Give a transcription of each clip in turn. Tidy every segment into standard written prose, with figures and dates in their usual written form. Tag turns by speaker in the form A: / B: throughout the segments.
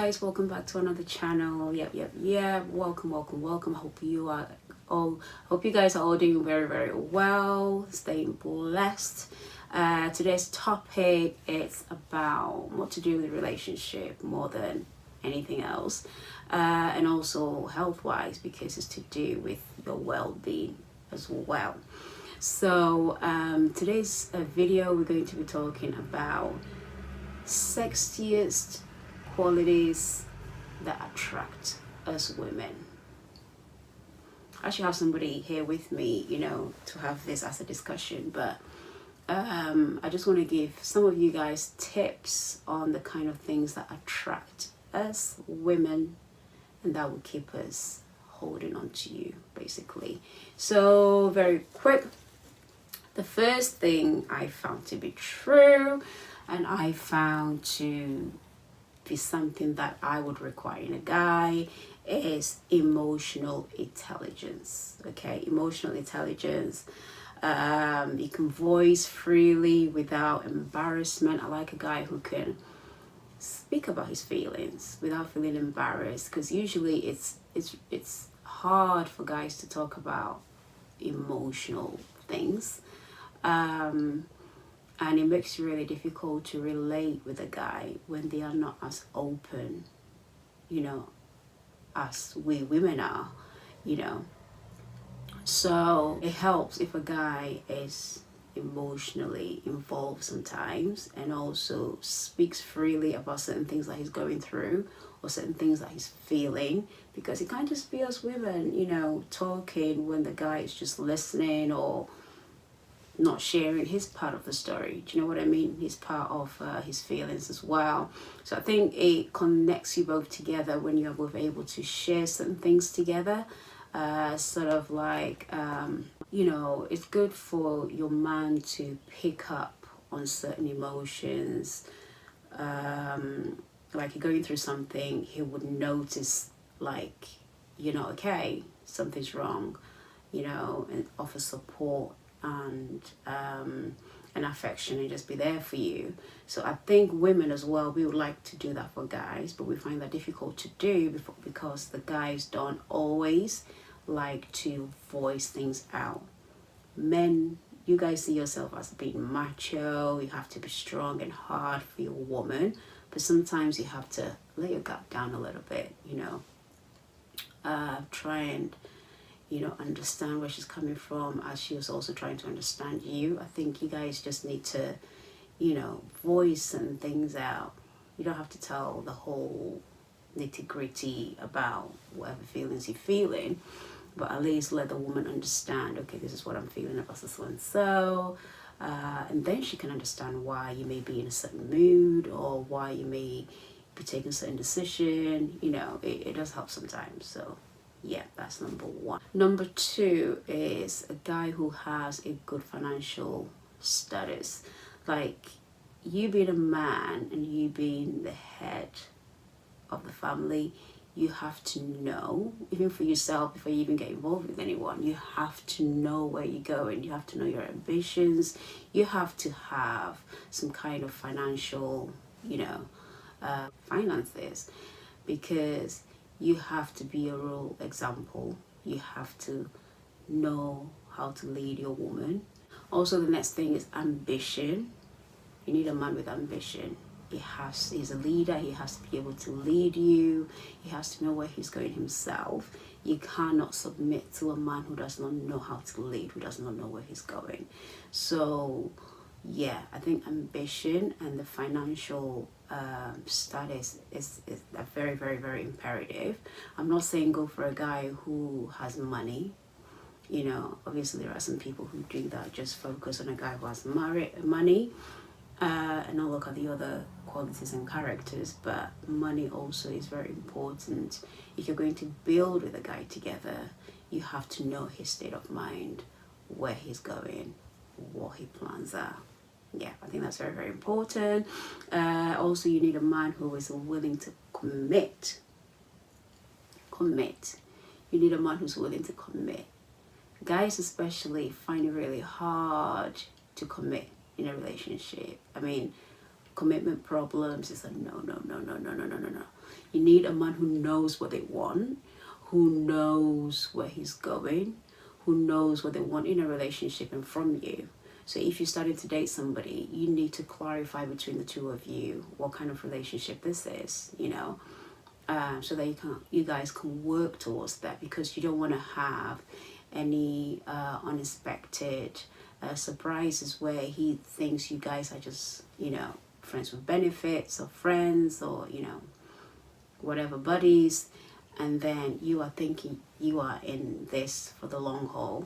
A: guys, welcome back to another channel. Welcome. Hope you guys are all doing very well, staying blessed. Today's topic is about what to do with a relationship more than anything else, and also health-wise, because it's to do with your well-being as well. So today's video, we're going to be talking about sexiest qualities that attract us women. I actually have somebody here with me, to have this as a discussion, but I just want to give some of you guys tips on the kind of things that attract us women and that will keep us holding on to you, basically. So very quick, the first thing I found to be true, and I found to be something that I would require in a guy, is emotional intelligence. Okay, emotional intelligence. You can voice freely without embarrassment. I like a guy who can speak about his feelings without feeling embarrassed, because usually it's hard for guys to talk about emotional things. And it makes it really difficult to relate with a guy when they are not as open, as we women are, So it helps if a guy is emotionally involved sometimes and also speaks freely about certain things that he's going through or certain things that he's feeling, because it can't just be us women, talking when the guy is just listening or not sharing his part of the story. Do you know what I mean? His part of his feelings as well. So I think it connects you both together when you're both able to share certain things together. Sort of like, it's good for your man to pick up on certain emotions. Like you're going through something, he would notice, like, you're not okay, something's wrong, and offer support and affection and just be there for you. So I think women as well, we would like to do that for guys, but we find that difficult to do because the guys don't always like to voice things out. Men, you guys see yourself as being macho, you have to be strong and hard for your woman, but sometimes you have to lay your guard down a little bit, try and understand where she's coming from, as she was also trying to understand you. I think you guys just need to, voice certain things out. You don't have to tell the whole nitty-gritty about whatever feelings you're feeling, but at least let the woman understand, okay, this is what I'm feeling about this one. So, and then she can understand why you may be in a certain mood or why you may be taking a certain decision. It does help sometimes. So yeah, that's number one. Number two is a guy who has a good financial status. Like, you being a man and you being the head of the family, you have to know, even for yourself, before you even get involved with anyone, you have to know where you're going. You have to know your ambitions. You have to have some kind of financial, finances, because you have to be a role example. You have to know how to lead your woman. Also, the next thing is ambition. You need a man with ambition. He's a leader. He has to be able to lead you. He has to know where he's going himself. You cannot submit to a man who does not know how to lead, who does not know where he's going. So yeah, I think ambition and the financial status is a very imperative. I'm not saying go for a guy who has money. Obviously there are some people who do that, just focus on a guy who has money and not look at the other qualities and characters. But money also is very important. If you're going to build with a guy together, you have to know his state of mind, where he's going, what his plans are. Yeah, I think that's very important. Also, you need a man who is willing to commit. You need a man who's willing to commit. Guys especially find it really hard to commit in a relationship. I mean, commitment problems. It's like, no, no, no, no, no, no, no, no, no. You need a man who knows what they want, who knows where he's going, who knows what they want in a relationship and from you. So if you're starting to date somebody, you need to clarify between the two of you what kind of relationship this is, so that you guys can work towards that, because you don't want to have any unexpected surprises where he thinks you guys are just, friends with benefits or friends or, whatever, buddies, and then you are thinking you are in this for the long haul.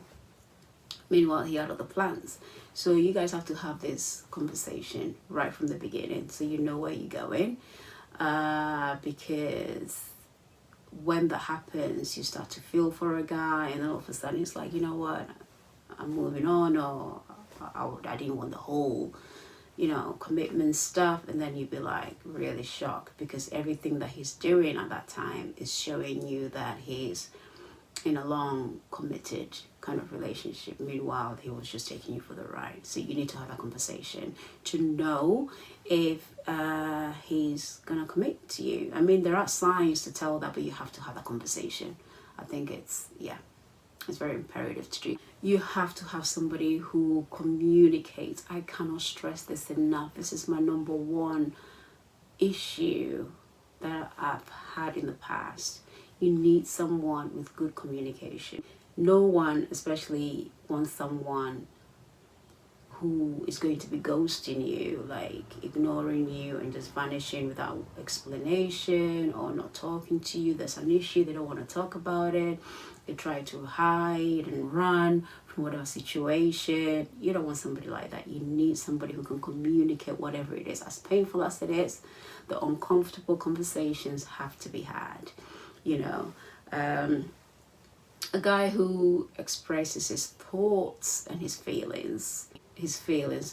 A: Meanwhile, he had other plans. So you guys have to have this conversation right from the beginning so you know where you're going. Because when that happens, you start to feel for a guy, and then all of a sudden it's like, you know what, I'm moving on, or I didn't want the whole, commitment stuff. And then you'd be like really shocked, because everything that he's doing at that time is showing you that he's in a long committed kind of relationship. Meanwhile, he was just taking you for the ride. So you need to have a conversation to know if he's gonna commit to you. I mean, there are signs to tell that, but you have to have a conversation. I think it's very imperative to do. You have to have somebody who communicates. I cannot stress this enough. This is my number one issue that I've had in the past. You need someone with good communication. No one especially wants someone who is going to be ghosting you, like ignoring you and just vanishing without explanation, or not talking to you. There's an issue, they don't want to talk about it. They try to hide and run from whatever situation. You don't want somebody like that. You need somebody who can communicate whatever it is. As painful as it is, the uncomfortable conversations have to be had. A guy who expresses his thoughts and his feelings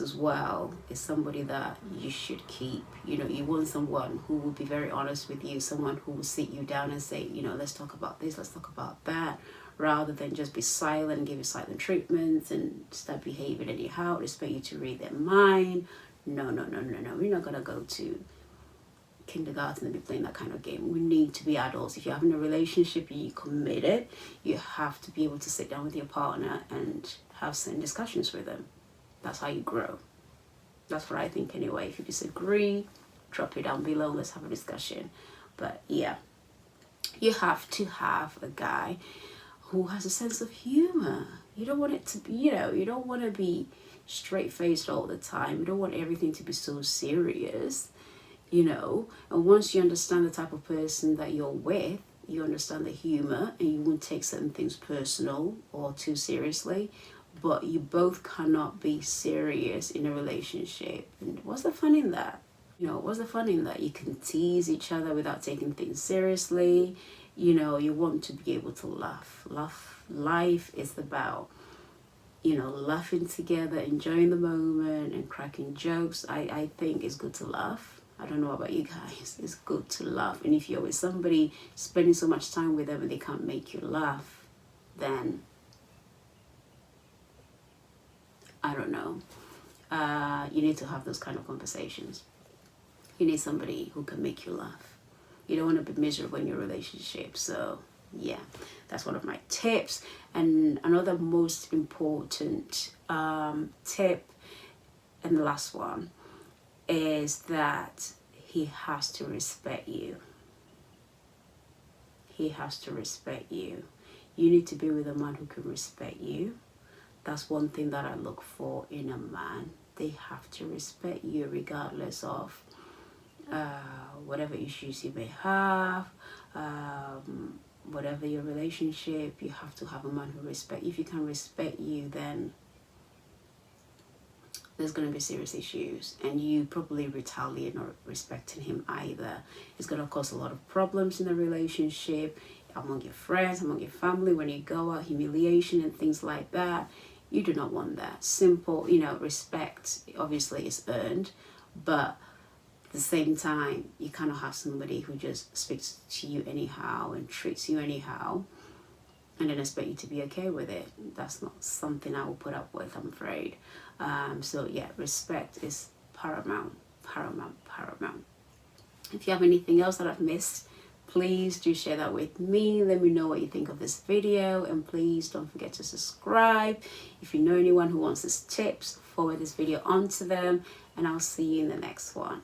A: as well, is somebody that you should keep. You want someone who will be very honest with you, someone who will sit you down and say, let's talk about this, let's talk about that, rather than just be silent and give you silent treatments and start behaving anyhow, expect you to read their mind. No. We're not gonna go to kindergarten and be playing that kind of game. We need to be adults. If you're having a relationship and you're committed, you have to be able to sit down with your partner and have certain discussions with them. That's how you grow. That's what I think anyway. If you disagree, drop it down below, let's have a discussion. But yeah, you have to have a guy who has a sense of humor. You don't want it to be, you don't want to be straight-faced all the time. You don't want everything to be so serious. And once you understand the type of person that you're with, you understand the humor, and you won't take certain things personal or too seriously. But you both cannot be serious in a relationship. And what's the fun in that? What's the fun in that? You can tease each other without taking things seriously. You want to be able to laugh. Life is about, laughing together, enjoying the moment and cracking jokes. I think it's good to laugh. I don't know about you guys. It's good to laugh. And if you're with somebody, spending so much time with them and they can't make you laugh, then I don't know. You need to have those kind of conversations. You need somebody who can make you laugh. You don't want to be miserable in your relationship. So yeah, that's one of my tips. And another most important tip, and the last one, is that he has to respect you. He has to respect you. You need to be with a man who can respect you. That's one thing that I look for in a man. They have to respect you regardless of whatever issues you may have, whatever your relationship. You have to have a man who respects you. If he can respect you, then there's going to be serious issues, and you probably retaliate not respecting him either. It's going to cause a lot of problems in the relationship, among your friends, among your family, when you go out, humiliation and things like that. You do not want that. Simple, respect obviously is earned, but at the same time, you cannot have somebody who just speaks to you anyhow and treats you anyhow and then expect you to be okay with it. That's not something I will put up with, I'm afraid. So yeah, respect is paramount. paramount. If you have anything else that I've missed, please do share that with me. Let me know what you think of this video, and please don't forget to subscribe. If you know anyone who wants these tips, forward this video on to them, and I'll see you in the next one.